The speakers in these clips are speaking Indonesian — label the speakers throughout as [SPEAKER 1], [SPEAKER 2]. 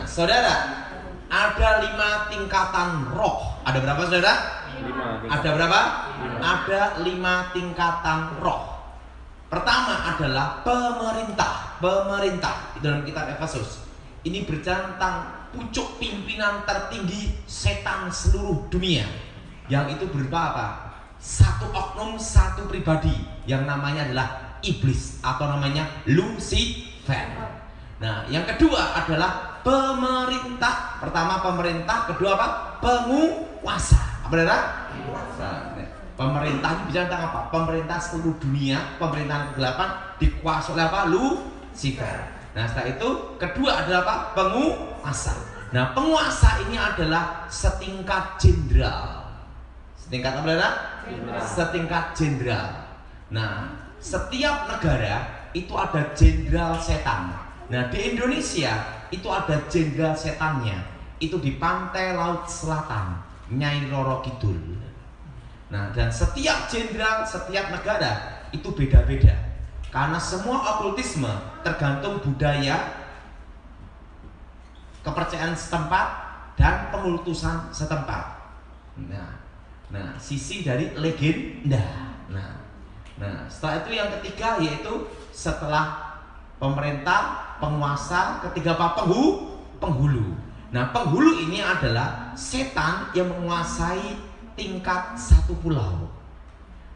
[SPEAKER 1] saudara, ada 5 tingkatan roh. Ada berapa saudara?
[SPEAKER 2] 5.
[SPEAKER 1] Ada berapa? Ada 5 tingkatan roh. Pertama adalah pemerintah. Pemerintah di dalam kitab Efesus ini berbicara tentang pucuk pimpinan tertinggi setan seluruh dunia, yang itu berupa apa? Satu oknum, satu pribadi yang namanya adalah iblis atau namanya Lucifer. Nah, yang kedua adalah pemerintah. Pertama pemerintah, kedua apa? Penguasa. Apa saudara? Pemerintah ini bicara tentang apa? Pemerintah seluruh dunia, pemerintahan kegelapan dikuasai oleh apa? Lucifer. Nah, setelah itu kedua adalah apa? Penguasa. Nah, penguasa ini adalah setingkat jenderal. Setingkat apa, saudara? Setingkat jenderal. Nah, setiap negara itu ada jenderal setan. Nah, di Indonesia itu ada jenderal setannya. Itu di pantai Laut Selatan, Nyai Roro Kidul. Nah, dan setiap jenderal, setiap negara itu beda-beda. Karena semua okultisme tergantung budaya, kepercayaan setempat, dan pengultusan setempat. Nah, sisi dari legenda. Nah, setelah itu yang ketiga yaitu setelah pemerintah, penguasa, ketiga apa? Penghulu. Nah, penghulu ini adalah setan yang menguasai tingkat satu pulau.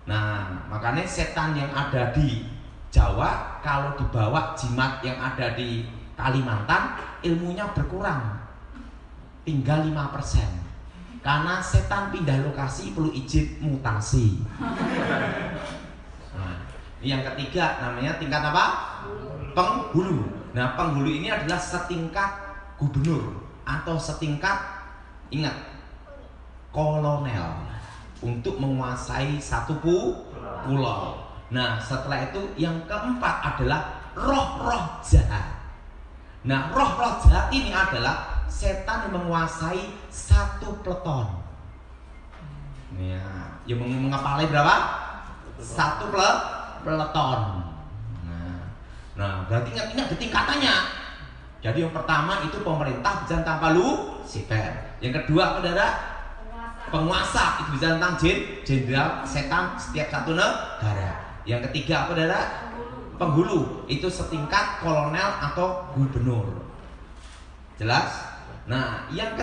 [SPEAKER 1] Nah, makanya setan yang ada di Jawa kalau dibawa jimat yang ada di Kalimantan, ilmunya berkurang, tinggal 5%. Karena setan pindah lokasi perlu izin mutasi. Nah, yang ketiga namanya tingkat apa? Penghulu. Nah, penghulu ini adalah setingkat gubernur atau setingkat, ingat, kolonel untuk menguasai satu pulau. Nah, setelah itu yang keempat adalah roh-roh jahat. Nah, roh-roh jahat ini adalah setan yang menguasai satu peleton. Ya, yang mengepalai berapa? Satu peleton. Nah, berarti ingat tingkatannya. Jadi yang pertama itu pemerintah bisa tanpa Lucifer. Yang kedua, saudara, penguasa itu bisa tentang jenderal setan setiap satu negara. Yang ketiga apa, saudara? Penghulu itu setingkat kolonel atau gubernur. Jelas? Nah, yang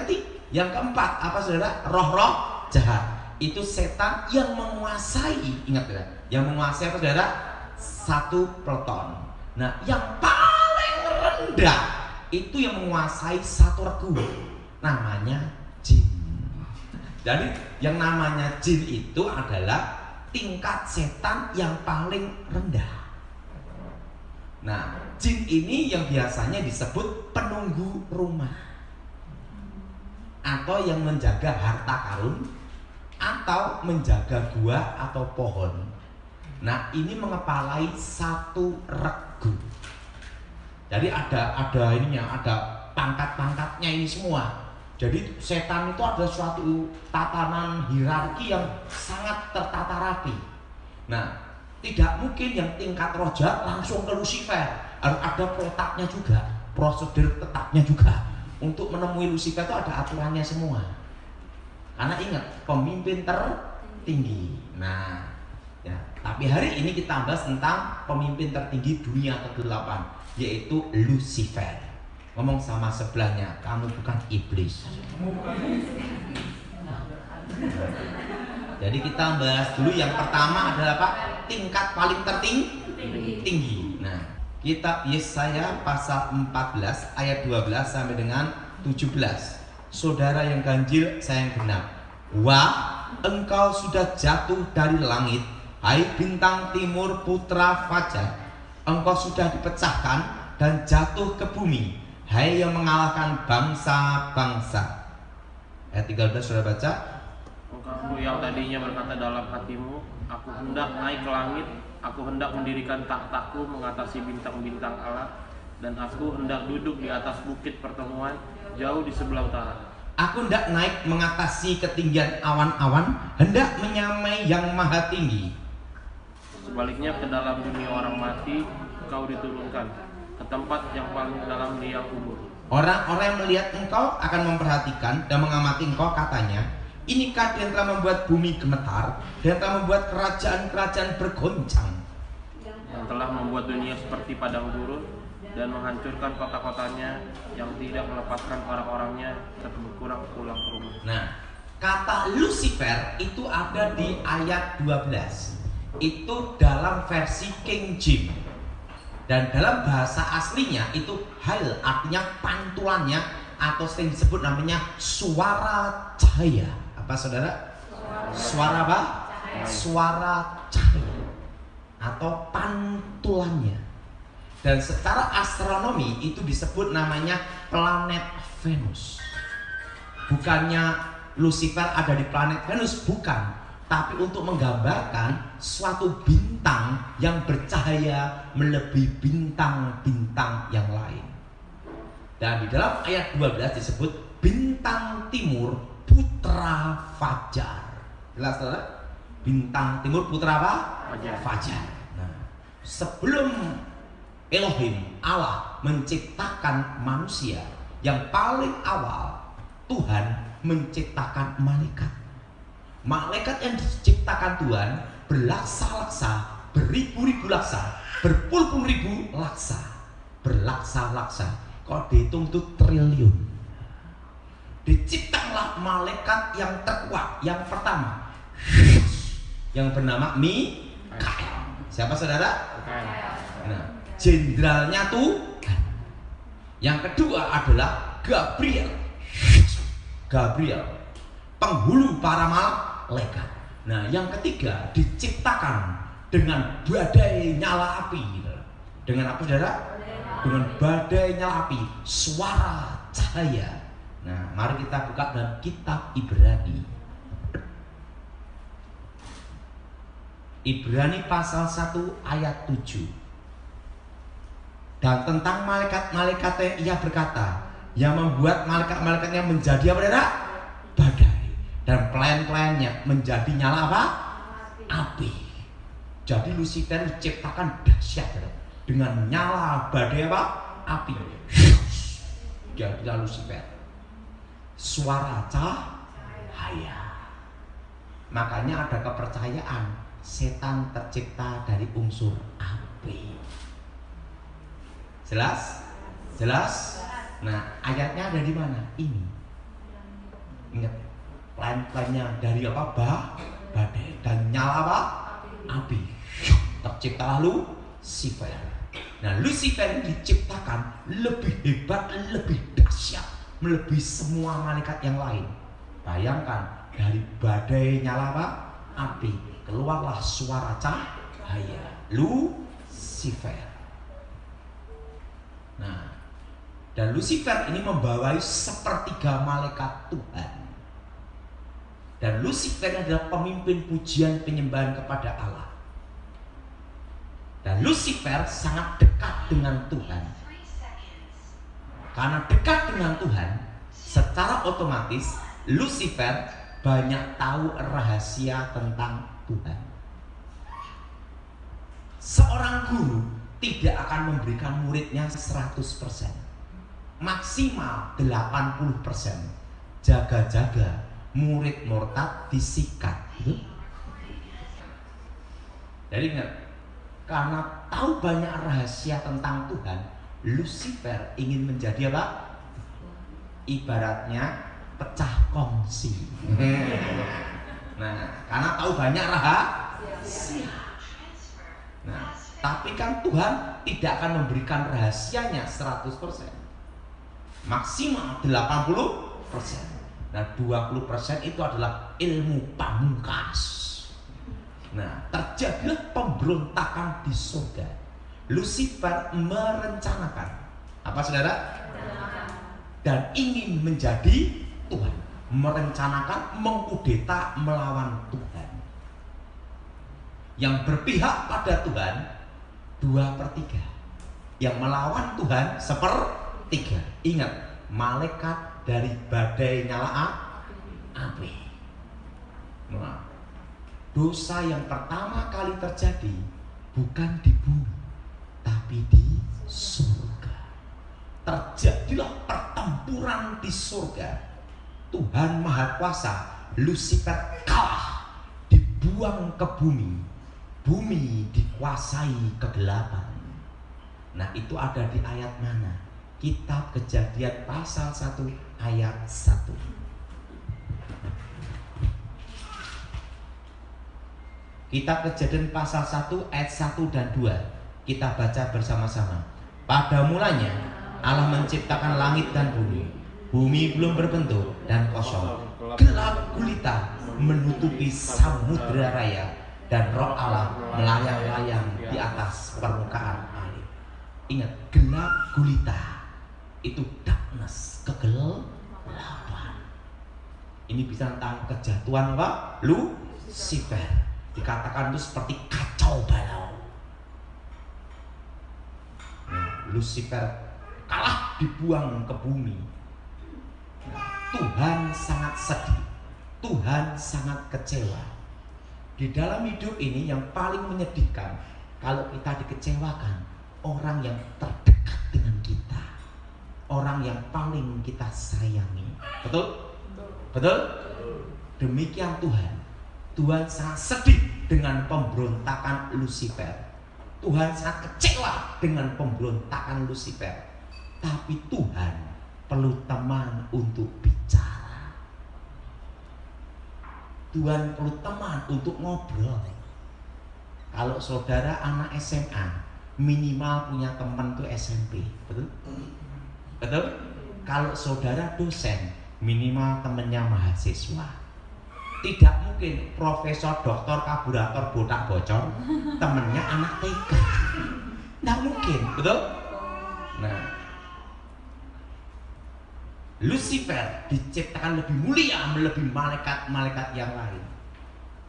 [SPEAKER 1] keempat apa, saudara? Roh-roh jahat. Itu setan yang menguasai, ingat ya, yang menguasai apa, saudara? Satu peleton. Nah, yang paling rendah itu yang menguasai satu regu, namanya jin. Jadi yang namanya jin itu adalah tingkat setan yang paling rendah. Nah, jin ini yang biasanya disebut penunggu rumah, atau yang menjaga harta karun, atau menjaga gua atau pohon. Nah, ini mengepalai satu regu. Jadi ada ininya, ada pangkat-pangkatnya ini semua. Jadi setan itu ada suatu tatanan hierarki yang sangat tertata rapi. Nah, tidak mungkin yang tingkat roh jahat langsung ke Lucifer. Harus ada protapnya juga, prosedur tetapnya juga. Untuk menemui Lucifer itu ada aturannya semua. Karena ingat, pemimpin tertinggi. Nah, ya, tapi hari ini kita bahas tentang pemimpin tertinggi dunia ke-8, yaitu Lucifer. Ngomong sama sebelahnya, kamu bukan iblis. Jadi kita bahas dulu yang pertama adalah apa? Tingkat paling tinggi. Nah, kitab Yesaya pasal 14 ayat 12 sampai dengan 17. Saudara yang ganjil, saya yang genap. Wah, engkau sudah jatuh dari langit, hai bintang timur putra fajar. Engkau sudah dipecahkan dan jatuh ke bumi, hai yang mengalahkan bangsa-bangsa. Ayat 13 sudah baca.
[SPEAKER 2] Engkau yang tadinya berkata dalam hatimu, aku hendak naik ke langit, aku hendak mendirikan tahtaku mengatasi bintang-bintang Allah, dan aku hendak duduk di atas bukit pertemuan jauh di sebelah utara.
[SPEAKER 1] Aku hendak naik mengatasi ketinggian awan-awan, hendak menyamai yang maha tinggi.
[SPEAKER 2] Sebaliknya ke dalam dunia orang mati kau diturunkan, ke tempat yang paling dalam liang kubur.
[SPEAKER 1] Orang-orang yang melihat engkau akan memperhatikan dan mengamati engkau, katanya, inikah dia yang telah membuat bumi gemetar dan telah membuat kerajaan-kerajaan bergoncang,
[SPEAKER 2] yang telah membuat dunia seperti padang gurun dan menghancurkan kota-kotanya, yang tidak melepaskan orang-orangnya serta berkurang pulang ke rumah.
[SPEAKER 1] Nah, kata Lucifer itu ada di ayat 12. Itu dalam versi King James. Dan dalam bahasa aslinya itu hal, artinya pantulannya atau yang disebut namanya suara cahaya. Apa saudara? Suara apa? Suara cahaya atau pantulannya. Dan secara astronomi itu disebut namanya planet Venus. Bukannya Lucifer ada di planet Venus, bukan. Tapi untuk menggambarkan suatu bintang yang bercahaya melebihi bintang-bintang yang lain. Dan di dalam ayat 12 disebut bintang timur putra fajar. Jelas saudara? Bintang timur putra apa? Fajar. Nah, sebelum Elohim, Allah menciptakan manusia, yang paling awal Tuhan menciptakan malaikat. Malaikat yang diciptakan Tuhan berlaksa-laksa, beribu-ribu laksa, berpuluh-ribu laksa, berlaksa-laksa. Kalau dihitung itu triliun. Diciptakanlah malaikat yang terkuat, yang pertama, yang bernama Mikael. Siapa saudara? Nah, jenderalnya Tuhan. Yang kedua adalah Gabriel. Gabriel, penghulu para malaikat. Nah, yang ketiga diciptakan dengan badai nyala api. Dengan apa saudara? Dengan badai nyala api, suara cahaya. Nah, mari kita buka dalam kitab Ibrani. Ibrani pasal 1 ayat 7. Dan tentang malaikat-malaikatnya ia berkata, yang membuat malaikat-malaikatnya menjadi apa saudara? Badai. Dan pelayan-pelayannya menjadi nyala apa? Api. Jadi Lucifer diciptakan dahsyat dengan nyala badai apa? Api. Jadilah Lucifer. Suara cahaya. Makanya ada kepercayaan setan tercipta dari unsur api. Jelas? Jelas? Nah, ayatnya ada di mana? Ini. Ingat, plan-plannya dari apa? Badai dan nyala apa? Api. Tercipta Lucifer. Nah, Lucifer diciptakan lebih hebat, lebih dahsyat, melebihi semua malaikat yang lain. Bayangkan, dari badai nyala apa? Api, keluarlah suara cahaya. Lucifer. Nah, dan Lucifer ini membawai sepertiga malaikat Tuhan. Dan Lucifer adalah pemimpin pujian penyembahan kepada Allah. Dan Lucifer sangat dekat dengan Tuhan. Karena dekat dengan Tuhan, secara otomatis Lucifer banyak tahu rahasia tentang Tuhan. Seorang guru tidak akan memberikan muridnya 100%. Maksimal 80%. Jaga-jaga murid murtad disikat. Jadi ingat, karena tahu banyak rahasia tentang Tuhan, Lucifer ingin menjadi apa? Ibaratnya pecah kongsi. Nah, karena tahu banyak rahasia. Nah, tapi kan Tuhan tidak akan memberikan rahasianya 100%. Maksimal 80%. Nah, 20% itu adalah ilmu pamungkas. Nah, terjadilah pemberontakan di surga. Lucifer merencanakan apa saudara? Dan ingin menjadi Tuhan. Merencanakan mengkudeta melawan Tuhan. Yang berpihak pada Tuhan 2/3. Yang melawan Tuhan 1/3. Ingat, malaikat dari badai nyala api. Nah, dosa yang pertama kali terjadi bukan di bumi, tapi di surga. terjadilah pertempuran di surga. Tuhan Maha Kuasa, Lucifer kalah, dibuang ke bumi. Bumi dikuasai kegelapan. Nah, itu ada di ayat mana? Kitab Kejadian pasal 1 ayat 1. Kitab Kejadian pasal 1 ayat 1 dan 2. Kita baca bersama-sama. Pada mulanya Allah menciptakan langit dan bumi. Bumi belum berbentuk dan kosong. Gelap gulita menutupi samudera raya, dan Roh Allah melayang-layang di atas permukaan air. Ingat, gelap gulita itu darkness, kegelapan. Ini bisa tentang kejatuhan apa? Lucifer. Dikatakan itu seperti kacau balau. Lucifer kalah, dibuang ke bumi. Tuhan sangat sedih, Tuhan sangat kecewa. Di dalam hidup ini yang paling menyedihkan, kalau kita dikecewakan orang yang terdekat dengan kita, orang yang paling kita sayangi. Betul? Betul? Demikian Tuhan. Tuhan sangat sedih dengan pemberontakan Lucifer. Tuhan sangat kecewa dengan pemberontakan Lucifer. Tapi Tuhan perlu teman untuk bicara. Tuhan perlu teman untuk ngobrol. Kalau saudara anak SMA, minimal punya teman tuh SMP. Betul? Betul? Kalau saudara dosen, minimal temannya mahasiswa. Tidak mungkin profesor, doktor, kaburator, botak bocor temennya anak TK. Tidak mungkin, betul? Nah, Lucifer diciptakan lebih mulia, melebihi malaikat-malaikat yang lain.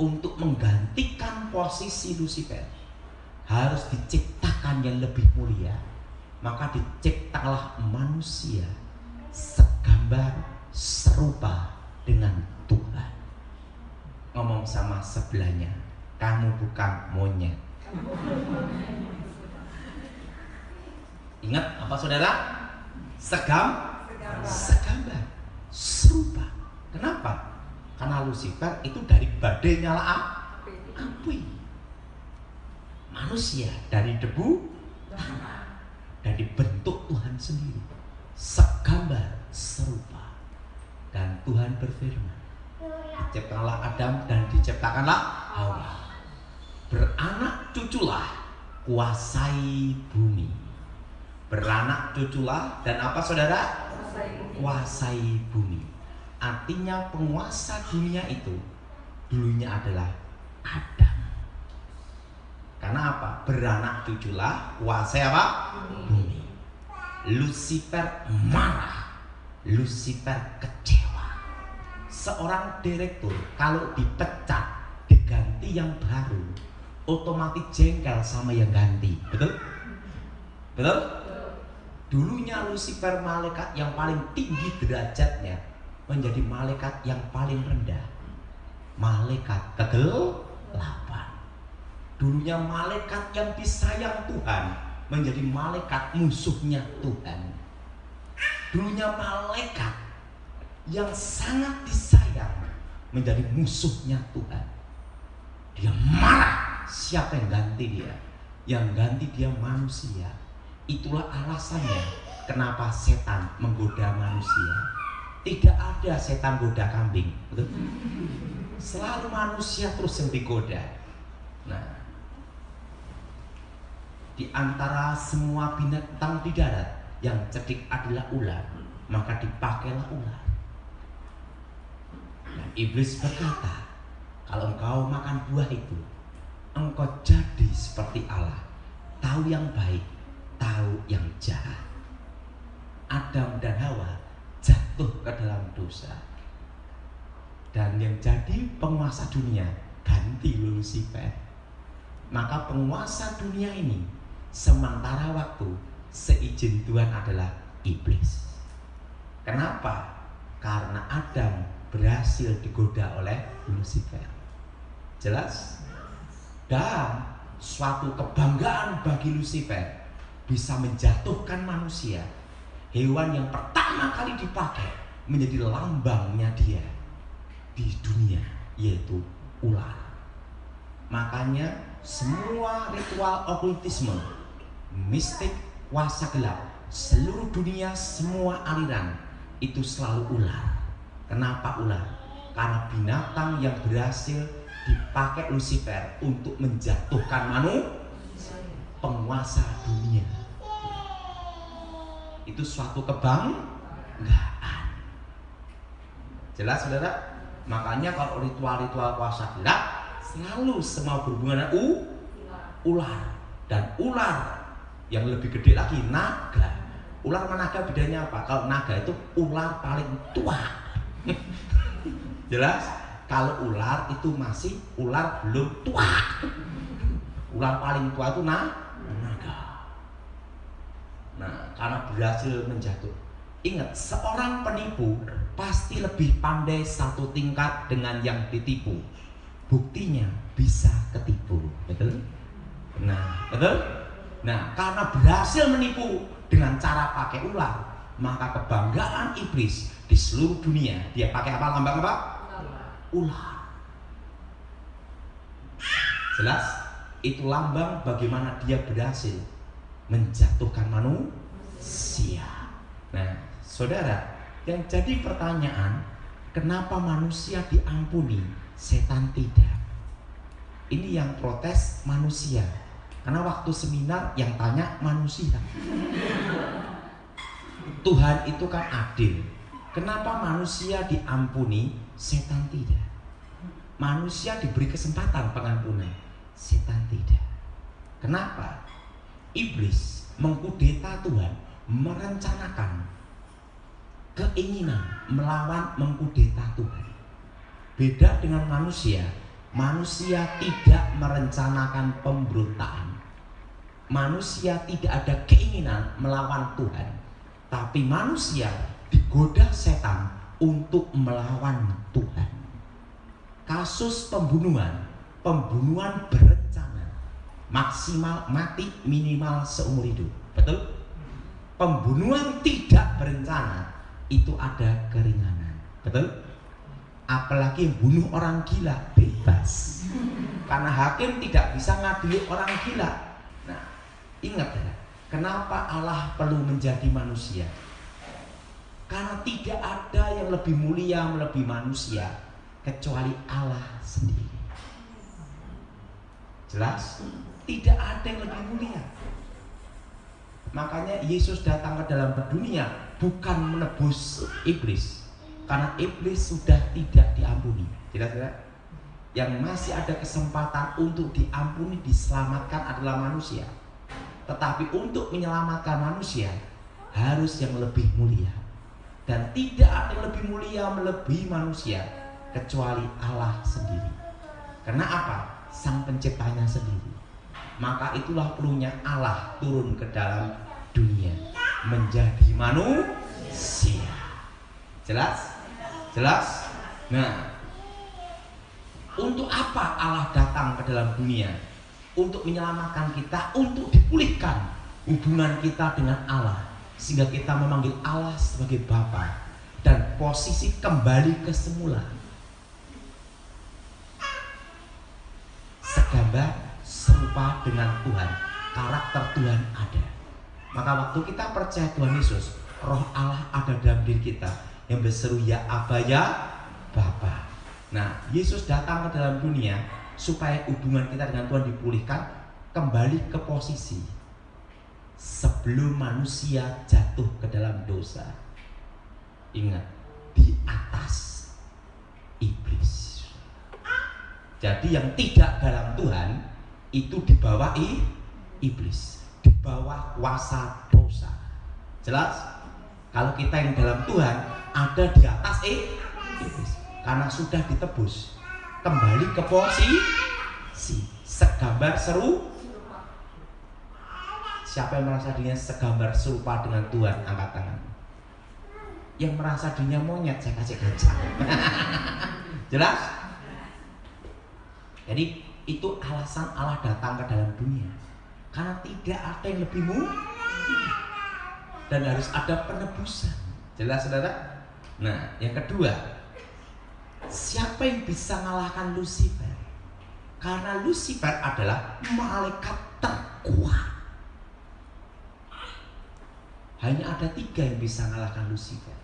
[SPEAKER 1] Untuk menggantikan posisi Lucifer, harus diciptakan yang lebih mulia. Maka diciptakanlah manusia segambar serupa dengan Tuhan. Ngomong sama sebelahnya, kamu bukan monyet. Ingat apa saudara? Segambar, serupa. Kenapa? Karena Lucifer itu dari badai nyala api. Manusia dari debu tanah, dari bentuk Tuhan sendiri, segambar serupa. Dan Tuhan berfirman, diciptakanlah Adam dan diciptakanlah Hawa. Beranak cuculah, kuasai bumi. Beranak cuculah dan apa saudara? Kuasai bumi. Artinya penguasa dunia itu dulunya adalah Adam. Karena apa? Beranak cuculah, kuasai apa? Bumi. Lucifer marah, Lucifer kecewa. Seorang direktur kalau dipecat diganti yang baru, otomatis jengkel sama yang ganti. Betul? Betul? Dulunya Lucifer malaikat yang paling tinggi derajatnya menjadi malaikat yang paling rendah, malaikat kegelapan. Dulunya malaikat yang disayang Tuhan menjadi malaikat musuhnya Tuhan. Dulunya malaikat yang sangat disayang menjadi musuhnya Tuhan. Dia marah, siapa yang ganti dia? Yang ganti dia manusia. Itulah alasannya kenapa setan menggoda manusia. Tidak ada setan goda kambing, betul? Selalu manusia terus yang digoda. Nah, di antara semua binatang di darat yang cerdik adalah ular, maka dipakailah ular. Dan iblis berkata, kalau engkau makan buah itu, engkau jadi seperti Allah, tahu yang baik, tahu yang jahat. Adam dan Hawa jatuh ke dalam dosa, dan yang jadi penguasa dunia ganti Lucifer. Maka penguasa dunia ini sementara waktu seizin Tuhan adalah iblis. Kenapa? Karena Adam berhasil digoda oleh Lucifer. Jelas? Dan suatu kebanggaan bagi Lucifer bisa menjatuhkan manusia, hewan yang pertama kali dipakai menjadi lambangnya dia di dunia, yaitu ular. Makanya semua ritual okultisme, mistik, kuasa gelap, seluruh dunia, semua aliran itu selalu ular. Kenapa ular? Karena binatang yang berhasil dipakai Lucifer untuk menjatuhkan manusia, penguasa dunia. Itu suatu kebanggaan. Jelas saudara? Makanya kalau ritual-ritual kuasa gelap selalu semua berhubungan dengan ular. Dan ular yang lebih gede lagi naga. Ular sama naga bedanya apa? Kalau naga itu ular paling tua. Jelas? Kalau ular itu masih ular belum tua. Ular paling tua itu naga. Nah, karena berhasil menjatuh. Ingat, seorang penipu pasti lebih pandai satu tingkat dengan yang ditipu. Buktinya bisa ketipu, betul? Nah, betul? Nah, karena berhasil menipu dengan cara pakai ular, maka kebanggaan iblis di seluruh dunia, dia pakai apa? Lambang apa? Ular. Jelas? Itu lambang bagaimana dia berhasil menjatuhkan manusia. Nah, saudara, yang jadi pertanyaan, kenapa manusia diampuni, setan tidak? Ini yang protes manusia. Karena waktu seminar yang tanya manusia. Tuhan itu kan adil. Kenapa manusia diampuni, setan tidak? Manusia diberi kesempatan pengampunan, setan tidak. Kenapa? Iblis mengkudeta Tuhan, merencanakan keinginan melawan mengkudeta Tuhan. Beda dengan manusia. Manusia tidak merencanakan pemberontakan. Manusia tidak ada keinginan melawan Tuhan. Tapi manusia digoda setan untuk melawan Tuhan. Kasus pembunuhan berencana, maksimal mati, minimal seumur hidup. Betul? Pembunuhan tidak berencana itu ada keringanan. Betul? Apalagi bunuh orang gila bebas. Karena hakim tidak bisa ngadili orang gila. Nah, ingat ya, kenapa Allah perlu menjadi manusia? Karena tidak ada yang lebih mulia melebihi manusia kecuali Allah sendiri. Jelas? Tidak ada yang lebih mulia. Makanya Yesus datang ke dalam dunia bukan menebus iblis, karena iblis sudah tidak diampuni. Jelas tidak? Yang masih ada kesempatan untuk diampuni, diselamatkan adalah manusia. Tetapi untuk menyelamatkan manusia harus yang lebih mulia. Dan tidak ada yang lebih mulia melebihi manusia kecuali Allah sendiri. Karena apa? Sang penciptanya sendiri. Maka itulah perlunya Allah turun ke dalam dunia menjadi manusia. Jelas? Jelas? Nah, untuk apa Allah datang ke dalam dunia? Untuk menyelamatkan kita, untuk dipulihkan hubungan kita dengan Allah, sehingga kita memanggil Allah sebagai Bapa dan posisi kembali ke semula. Segambar serupa dengan Tuhan, karakter Tuhan ada. Maka waktu kita percaya Tuhan Yesus, Roh Allah ada dalam diri kita yang berseru ya Aba ya Bapa. Nah, Yesus datang ke dalam dunia supaya hubungan kita dengan Tuhan dipulihkan, kembali ke posisi sebelum manusia jatuh ke dalam dosa. Ingat, di atas iblis. Jadi yang tidak dalam Tuhan itu di bawah iblis, di bawah kuasa dosa. Jelas? Kalau kita yang dalam Tuhan ada di atas iblis, karena sudah ditebus, kembali ke posisi segambar seru. Siapa yang merasa dirinya segambar serupa dengan Tuhan, angkat tangan. Yang merasa dirinya monyet, saya kasih kaca. Jelas? Jadi itu alasan Allah datang ke dalam dunia, karena tidak ada yang lebih mulia. dan harus ada penebusan. Jelas saudara? Nah, yang kedua, siapa yang bisa mengalahkan Lucifer? Karena Lucifer adalah malaikat terkuat. Hanya ada 3 yang bisa mengalahkan Lucifer.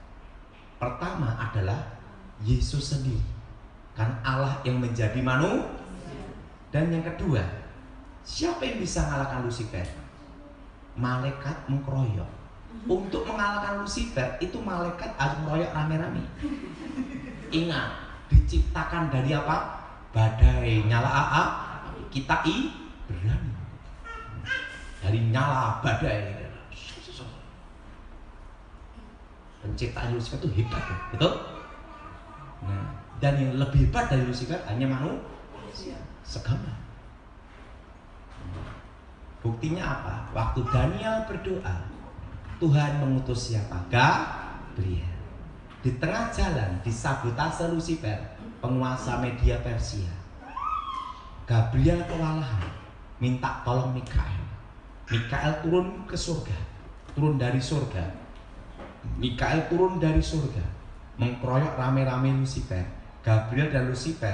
[SPEAKER 1] Pertama adalah Yesus sendiri, kan Allah yang menjadi manusia. Dan yang kedua, siapa yang bisa mengalahkan Lucifer? Malaikat mengkeroyok. Untuk mengalahkan Lucifer itu malaikat harus mengeroyok rame-rame. Ingat, diciptakan dari apa? Badai, nyala kita berani. Dari nyala badai. Penciptaan Lucifer itu hebat, betul? Nah, dan yang lebih hebat dari Lucifer hanya manusia, segambar. Buktinya apa? Waktu Daniel berdoa, Tuhan mengutus siapa? Gabriel. Di tengah jalan disabotase Lucifer, penguasa media Persia. Gabriel kewalahan, minta tolong Mikael. Mikael turun ke surga, turun dari surga. Mikael turun dari surga, mengkeroyok rame-rame Lucifer. Gabriel dan Lucifer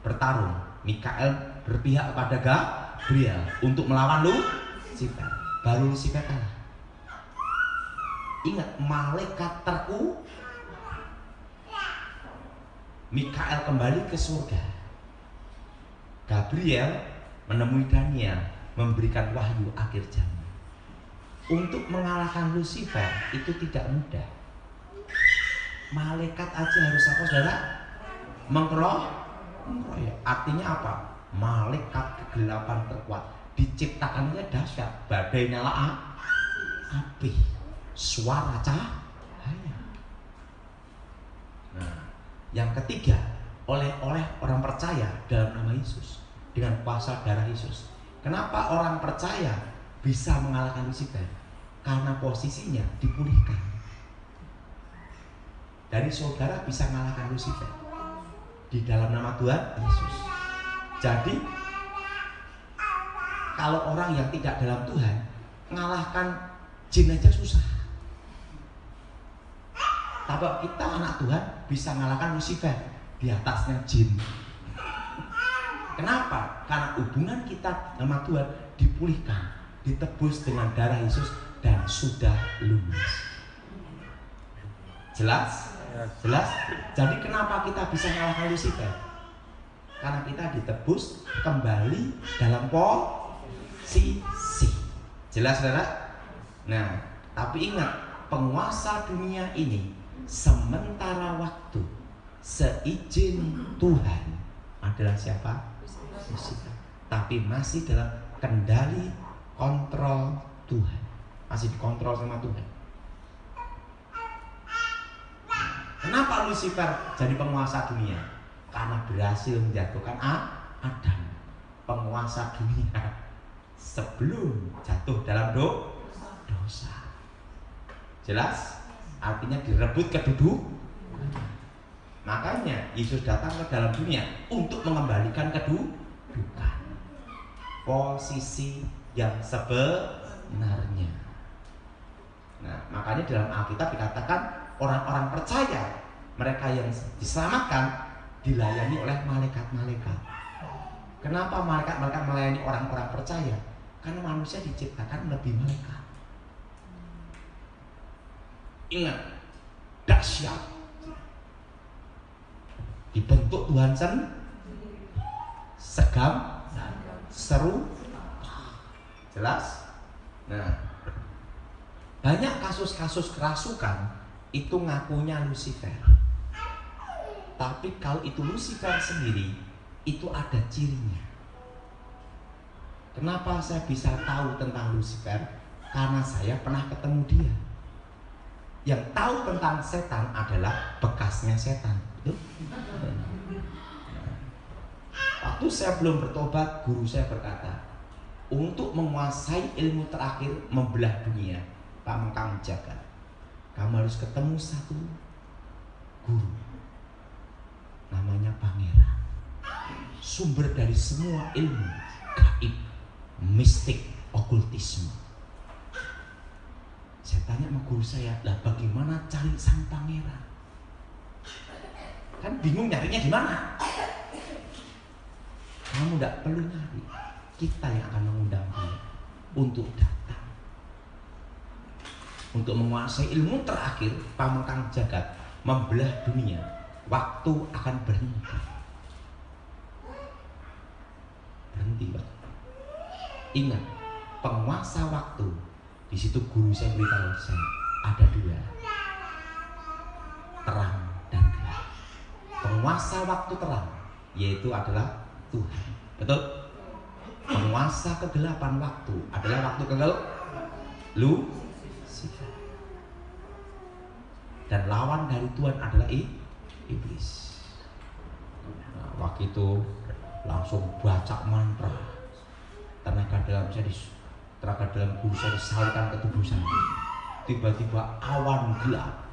[SPEAKER 1] bertarung. Mikael berpihak kepada Gabriel untuk melawan Lucifer. Baru Lucifer kalah. Ingat, malaikat terkuat. Mikael kembali ke surga. Gabriel menemui Daniel, memberikan wahyu akhir zaman. Untuk mengalahkan Lucifer itu tidak mudah. Malaikat aja harus apa saudara? Mengkeroyok. Artinya apa? Malaikat kegelapan terkuat. Diciptakannya dahsyat. Badai nyala api, suara cahaya. Nah, yang ketiga, oleh orang percaya dalam nama Yesus, dengan kuasa darah Yesus. Kenapa orang percaya bisa mengalahkan Lucifer? Karena posisinya dipulihkan. Dari saudara bisa mengalahkan Lucifer di dalam nama Tuhan Yesus. Jadi kalau orang yang tidak dalam Tuhan mengalahkan jin aja susah. Tapi kita anak Tuhan bisa mengalahkan Lucifer, di atasnya jin. Kenapa? Karena hubungan kita sama Tuhan dipulihkan, ditebus dengan darah Yesus, dan sudah lunas. Jelas? Jelas? Jadi kenapa kita bisa mengalahkan Lucifer? Karena kita ditebus kembali dalam posisi. Jelas saudara? Nah, tapi ingat, penguasa dunia ini sementara waktu seizin Tuhan adalah siapa? Lucifer. Tapi masih dalam kendali kontrol Tuhan. Masih dikontrol sama Tuhan. Kenapa Lucifer jadi penguasa dunia? Karena berhasil menjatuhkan Adam, penguasa dunia, sebelum jatuh dalam dosa. Jelas? Artinya direbut kedudukan. Makanya Yesus datang ke dalam dunia untuk mengembalikan kedudukan, posisi yang sebenarnya. Nah, makanya dalam Alkitab dikatakan orang-orang percaya, mereka yang diselamatkan dilayani oleh malaikat-malaikat. Kenapa malaikat-malaikat melayani orang-orang percaya? Karena manusia diciptakan lebih malaikat. Ingat, dahsyat. Dibentuk Tuhan segam, seru. Jelas? Nah, banyak kasus-kasus kerasukan itu ngakunya Lucifer. Tapi kalau itu Lucifer sendiri, itu ada cirinya. Kenapa saya bisa tahu tentang Lucifer? Karena saya pernah ketemu dia. Yang tahu tentang setan adalah bekasnya setan. Betul? Waktu saya belum bertobat, guru saya berkata, untuk menguasai ilmu terakhir membelah dunia, kamu jaga. Kamu harus ketemu satu guru, namanya pangeran, sumber dari semua ilmu gaib, mistik, okultisme. Saya ditanya sama guru saya, lah bagaimana cari sang pangeran? Kan bingung nyarinya di mana? Kamu tidak perlu nyari, kita yang akan mengundang dia untuk datang, untuk menguasai ilmu terakhir pamengkang jagat, membelah dunia. Waktu akan berhenti, Pak. Ingat, penguasa waktu. Di situ guru saya beritahu saya ada dua, terang dan gelap. Penguasa waktu terang yaitu adalah Tuhan, betul? Penguasa kegelapan waktu adalah waktu Lucifer. Dan lawan dari Tuhan adalah iblis. Nah, waktu itu langsung baca mantra, tenaga dalam guru saya disalurkan ke tubuh saya. Tiba-tiba awan gelap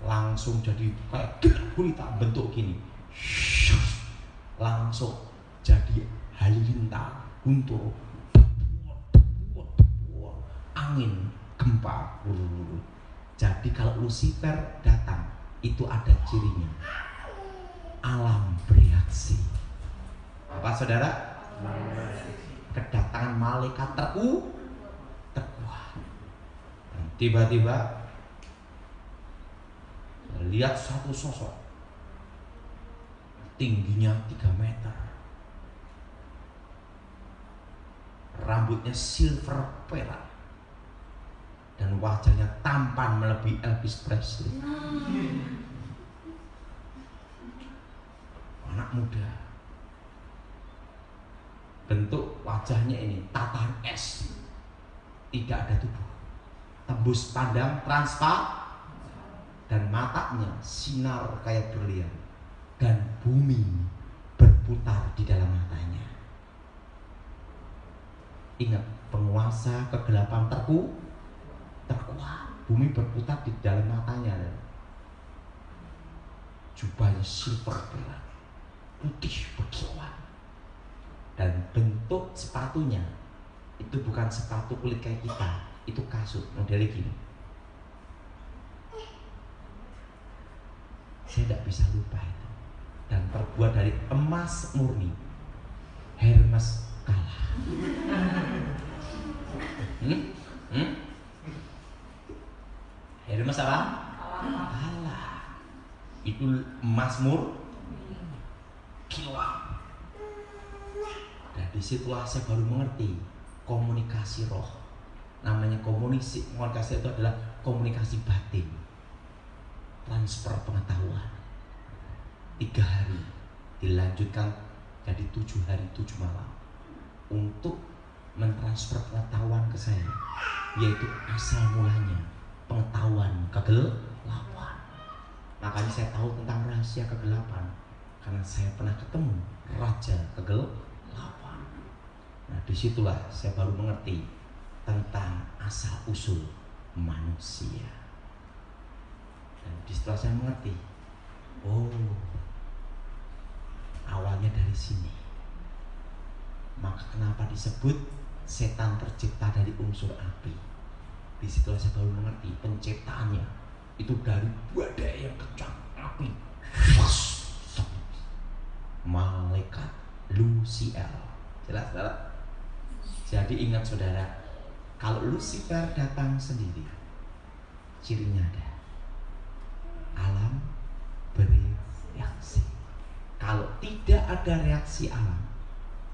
[SPEAKER 1] langsung jadi kayak gulita bentuk gini, langsung jadi halilintar, guntur, angin, gempa. Jadi kalau Lucifer datang itu ada cirinya, alam bereaksi. Apa saudara? Kedatangan malaikat terkuat. Tiba-tiba lihat satu sosok tingginya 3 meter, rambutnya silver perak, dan wajahnya tampan melebihi Elvis Presley. Anak muda, bentuk wajahnya ini tatahan es, tidak ada tubuh, tembus pandang transparan, dan matanya sinar kayak berlian, dan bumi berputar di dalam matanya. Ingat, penguasa kegelapan terkuat, bumi berputar di dalam matanya. Jubahnya silver perak, putih berkilau, dan bentuk sepatunya itu bukan sepatu kulit kayak kita, itu kasut modelnya gini. Saya tidak bisa lupa itu, dan terbuat dari emas murni. Hermes kalah. Hermes apa? Kalah. Itu emas murni, kiloan. Dan disitulah saya baru mengerti komunikasi roh. Namanya komunikasi itu adalah komunikasi batin, transfer pengetahuan. 3 hari dilanjutkan jadi 7 hari 7 malam untuk mentransfer pengetahuan ke saya, yaitu asal mulanya pengetahuan kegelapan. Makanya saya tahu tentang rahasia kegelapan karena saya pernah ketemu raja kegelapan. Nah, disitulah saya baru mengerti tentang asal usul manusia. Dan disitulah saya mengerti, oh, awalnya dari sini. Maka kenapa disebut setan tercipta dari unsur api? Disitulah saya baru mengerti penciptaannya itu dari badai yang kencang, api. Malaikat Lucifer. Jelas, saudara? Jadi ingat saudara, kalau Lucifer datang sendiri, cirinya ada alam bereaksi. Kalau tidak ada reaksi alam,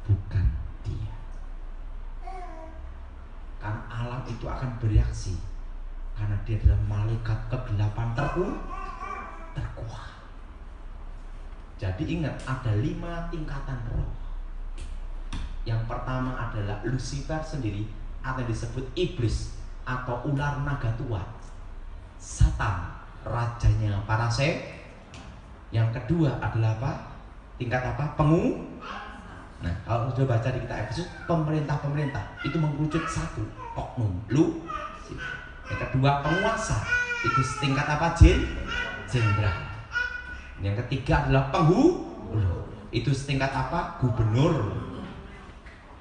[SPEAKER 1] bukan dia. Karena alam itu akan bereaksi karena dia adalah malaikat kegelapan terkuat. Jadi ingat, ada 5 tingkatan roh. Yang pertama adalah Lucifer sendiri, atau disebut iblis atau ular naga tua, Satan, rajanya para setan. Yang kedua adalah apa? Tingkat apa? Nah, kalau sudah baca di kitab Efesus, pemerintah itu mengerucut 1, oknum, Lucifer. Yang kedua penguasa, itu tingkat apa? Jenderal. Yang ketiga adalah penghulu, itu setingkat apa? Gubernur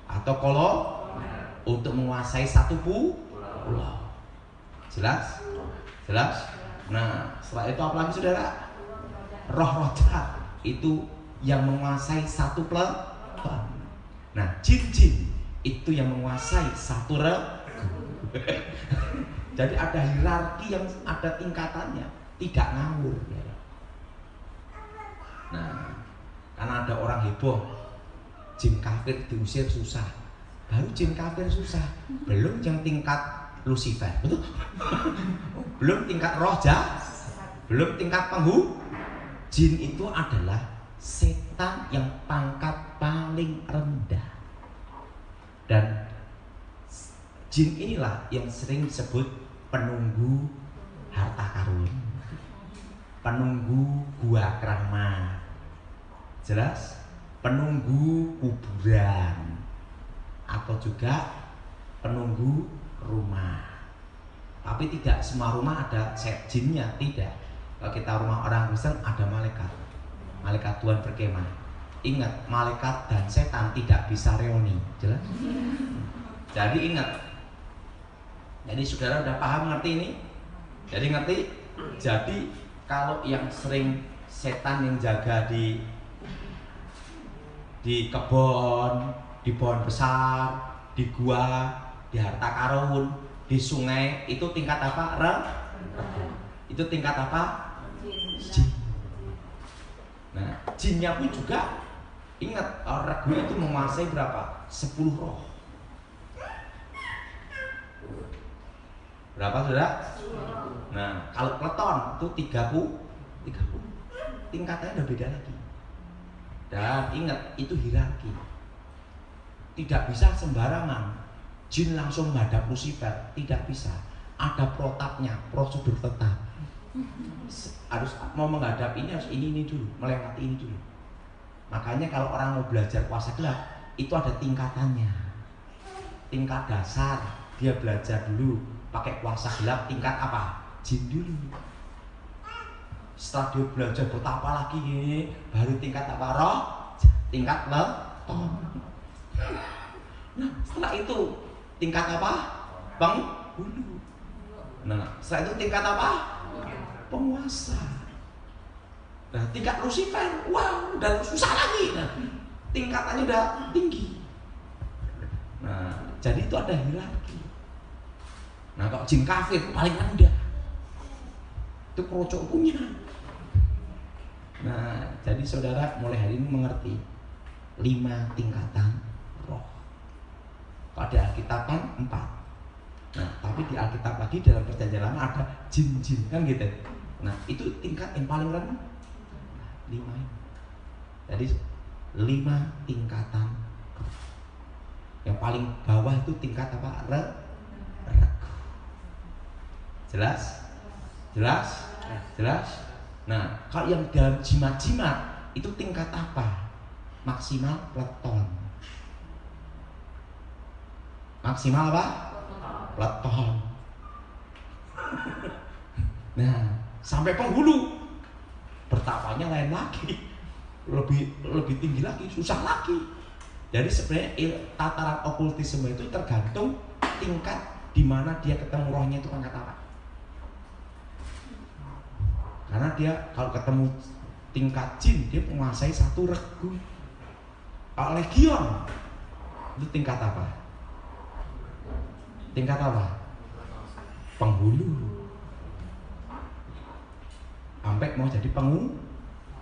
[SPEAKER 1] atau untuk menguasai satu pulau. Jelas? Jelas? Nah, setelah itu apa lagi saudara? Roh-roh jahat itu yang menguasai satu pelabuhan. Nah, jin-jin itu yang menguasai satu regu. Jadi ada hierarki yang ada tingkatannya, tidak ngawur. Nah, karena ada orang heboh, jin kafir diusir susah. Baru jin kafir susah, belum yang tingkat Lucifer, betul? Belum tingkat roh jahat, belum tingkat penghulu. Jin itu adalah setan yang pangkat paling rendah. Dan jin inilah yang sering disebut penunggu harta karun, penunggu gua keramat, jelas, penunggu kuburan, atau juga penunggu rumah. Tapi tidak semua rumah ada jinnya, tidak. Kalau kita rumah orang Kristen ada malaikat, malaikat Tuhan berkemah. Ingat, malaikat dan setan tidak bisa reuni, jelas. Jadi ingat. Jadi saudara udah paham, ngerti ini? Jadi ngerti? Jadi kalau yang sering setan yang jaga di kebun, di pohon besar, di gua, di harta karun, di sungai, itu tingkat apa? Itu tingkat apa? Jin. Nah, jinnya pun juga ingat, regu itu menguasai berapa? 10 roh. Berapa saudara? Nah, kalau kleton itu 30 tingkatannya udah beda lagi. Dan ingat, itu hierarki. Tidak bisa sembarangan jin langsung menghadap Lucifer, tidak bisa. Ada protapnya, prosedur tetap. Harus mau menghadap ini, harus ini dulu, melewati ini dulu. Makanya kalau orang mau belajar kuasa gelap, itu ada tingkatannya. Tingkat dasar, dia belajar dulu pakai kuasa gelap tingkat apa? Jin dulu. Setelah dia belajar betapa lagi ini, baru tingkat apa? Roh, tingkat leton. Nah, setelah itu tingkat apa? Penghulu. Nah, setelah itu tingkat apa? Penguasa. Nah, tingkat Lucifer, wow, udah susah lagi. Nah, tingkatannya udah tinggi. Nah, jadi itu ada hierarki. Nah, kalau jin kafir paling rendah, itu kerocok punya. Nah, jadi saudara mulai hari ini mengerti 5 tingkatan roh. Pada Alkitab kan 4. Nah, tapi di Alkitab lagi dalam Perjanjian Lama ada jin-jin, kan gitu. Nah, itu tingkat yang paling rendah 5 ini. Jadi 5 tingkatan roh. Yang paling bawah itu tingkat apa? Regu. Jelas? Jelas? Jelas? Nah, kalau yang dalam jimat-jimat itu tingkat apa? Maksimal pleton. Maksimal apa? Pleton. Nah, sampai penghulu bertapanya lain lagi, lebih tinggi lagi, susah lagi. Jadi sebenarnya tataran okultisme itu tergantung tingkat di mana dia ketemu rohnya itu pangkat apa. Karena dia kalau ketemu tingkat jin, dia menguasai satu regu. Kalau legion itu tingkat apa? Tingkat apa? Penghulu. Sampai mau jadi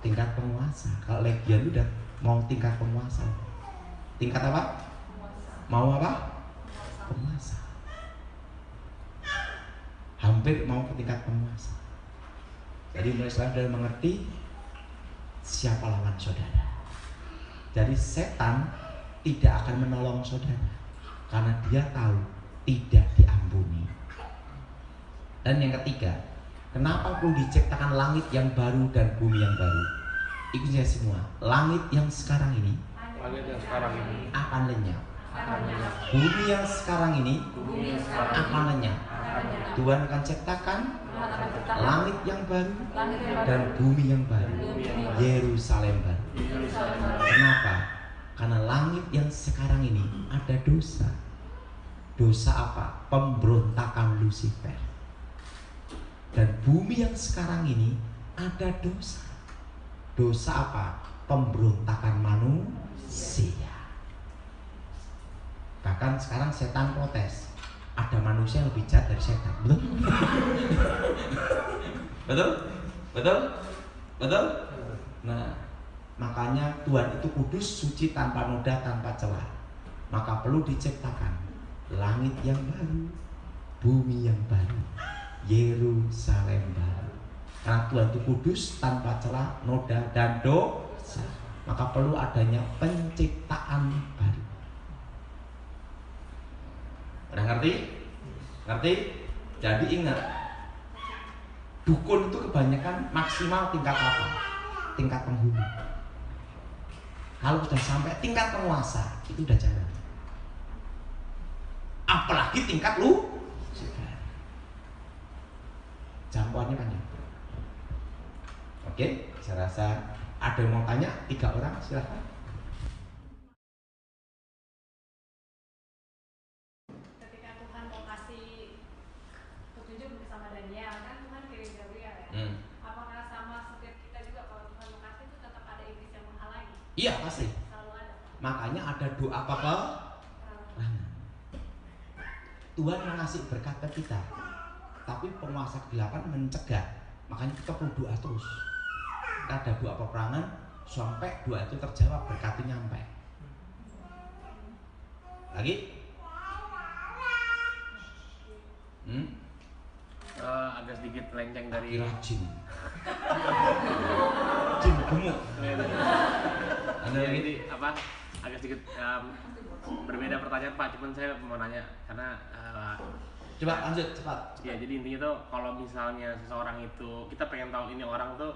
[SPEAKER 1] tingkat penguasa. Kalau legion udah mau tingkat penguasa. Tingkat apa? Mau apa? Penguasa. Hampir mau ke tingkat penguasa. Jadi mulai sekarang sudah mengerti siapa lawan saudara. Jadi setan tidak akan menolong saudara karena dia tahu tidak diampuni. Dan yang ketiga, kenapa perlu diciptakan langit yang baru dan bumi yang baru? Ikuti saya semua. Langit yang sekarang ini akan lenyap. Bumi yang sekarang ini akan lenyap. Tuhan akan ciptakan langit yang baru dan bumi yang baru, Yerusalem baru. Kenapa? Karena langit yang sekarang ini ada dosa. Dosa apa? Pemberontakan Lucifer. Dan bumi yang sekarang ini ada dosa. Dosa apa? Pemberontakan manusia. Bahkan sekarang setan protes, ada manusia yang lebih jahat dari setan. Betul? Betul? Betul? Betul? Nah, makanya Tuhan itu kudus, suci, tanpa noda, tanpa celah. Maka perlu diciptakan langit yang baru, bumi yang baru, Yerusalem baru. Karena Tuhan itu kudus, tanpa celah, noda, dan dosa. Maka perlu adanya penciptaan baru. Udah ngerti? Ngerti? Jadi ingat, dukun itu kebanyakan maksimal tingkat apa? Tingkat penghulu. Kalau sudah sampai tingkat penguasa, itu udah jarang. Apalagi tingkat lu jangkauannya panjang. Oke, saya rasa ada yang mau tanya, 3 orang silahkan.
[SPEAKER 3] Ketika Tuhan mau kasih petunjuk bersama Daniel, kan Tuhan kirim Gabriel ya. Apakah sama setiap kita juga kalau Tuhan mau kasih itu tetap ada iblis yang menghalangi?
[SPEAKER 1] Iya pasti.
[SPEAKER 3] Selalu ada.
[SPEAKER 1] Makanya ada doa apa? Tuhan mengasih berkat ke kita, tapi penguasa kegelapan mencegah. Makanya kita perlu doa terus. Kita ada doa peperangan sampai doa itu terjawab, berkat itu nyampe. Lagi?
[SPEAKER 2] Agak sedikit lenceng dari
[SPEAKER 1] Jin. Jin gemuk.
[SPEAKER 2] Ada jadi apa? Agak sedikit berbeda pertanyaan Pak, cuman saya mau nanya karena
[SPEAKER 1] coba lanjut cepat.
[SPEAKER 2] Ya, jadi intinya tuh kalau misalnya seseorang itu kita pengen tahu ini orang tuh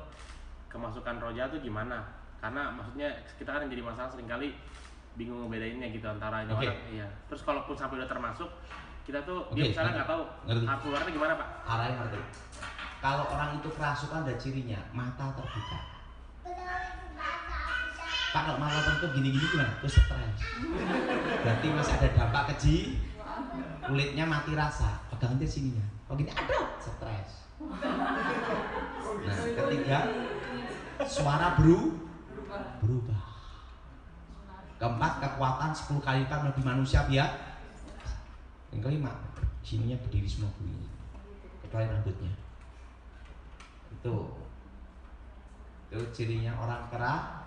[SPEAKER 2] kemasukan roh jahat tuh gimana? Karena maksudnya kita kan jadi masalah seringkali bingung ngebedainnya gitu antara ini orang. Iya. Terus kalaupun sampai udah termasuk, kita tuh dia misalnya nggak tahu harus keluarnya gimana Pak?
[SPEAKER 1] Arahnya ngerti. Kalau orang itu kerasukan ada cirinya, mata terbuka. Pak, kalau mata tertutup gini-gini gimana? Terus stres. Berarti masih ada dampak keji. Kulitnya mati rasa, pegang dia sininya. Oh gini, aduh, stres. Nah, ketiga, suara berubah. Keempat, kekuatan 10 kali lipat lebih manusia ya. Yang kelima, sininya berdiri semua bunyi, kecuali rambutnya. Itu cirinya orang keras.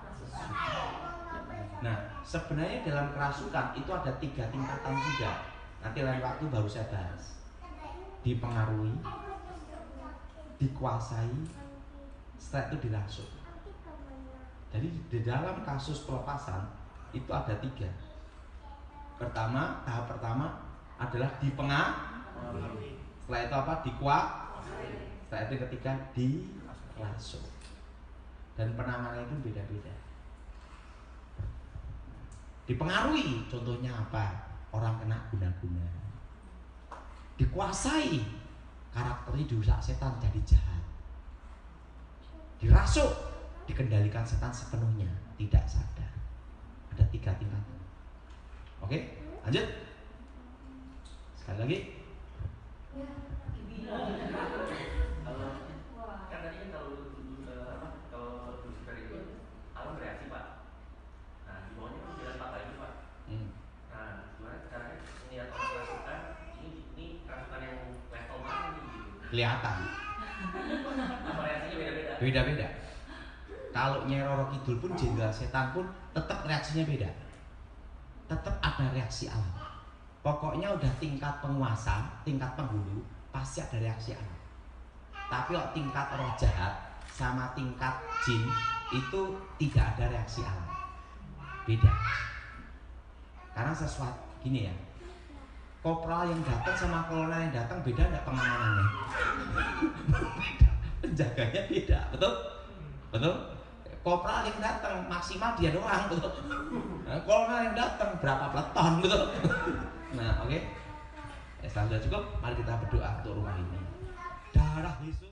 [SPEAKER 1] Nah, sebenarnya dalam kerasukan itu ada 3 tingkatan juga. Nanti lain waktu baru saya bahas. Dipengaruhi, dikuasai, setelah itu dirasuk. Jadi di dalam kasus pelepasan itu ada 3. Tahap pertama adalah dipengaruhi. Setelah itu apa? Dikuasai. Setelah itu ketiga dirasuk. Dan penanganan itu beda-beda. Dipengaruhi, contohnya apa? Orang kena guna-guna. Dikuasai, karakternya dirusak setan jadi jahat. Dirasuk, dikendalikan setan sepenuhnya, tidak sadar. Ada 3 tingkatan. Oke, lanjut. Sekali lagi.
[SPEAKER 4] Kan tadi kan kalau Lucifer itu alam bereaksi Pak. Nah di bawahnya kan jalan 4 lagi Pak. Nah gimana caranya melihat orang kerasukan ini kerasukan yang level mana nih gitu?
[SPEAKER 1] Kelihatan.
[SPEAKER 4] Apa reaksinya beda-beda?
[SPEAKER 1] Beda-beda. Kalau Nyai Roro Kidul pun jenderal setan pun tetap reaksinya beda. Tetap ada reaksi alam. Pokoknya udah tingkat penguasa, tingkat penghulu pasti ada reaksi alam. Tapi kalau tingkat roh jahat sama tingkat jin itu tidak ada reaksi alam. Beda. Karena sesuatu gini ya. Kopral yang datang sama kolonel yang datang beda enggak pengamanannya? Beda. Penjaganya beda, betul? Betul? Kopral yang datang maksimal dia doang, betul? Nah, kolonel yang datang berapa peleton, betul? Nah, oke. Setelah sudah cukup, mari kita berdoa untuk rumah ini. Darah Yesus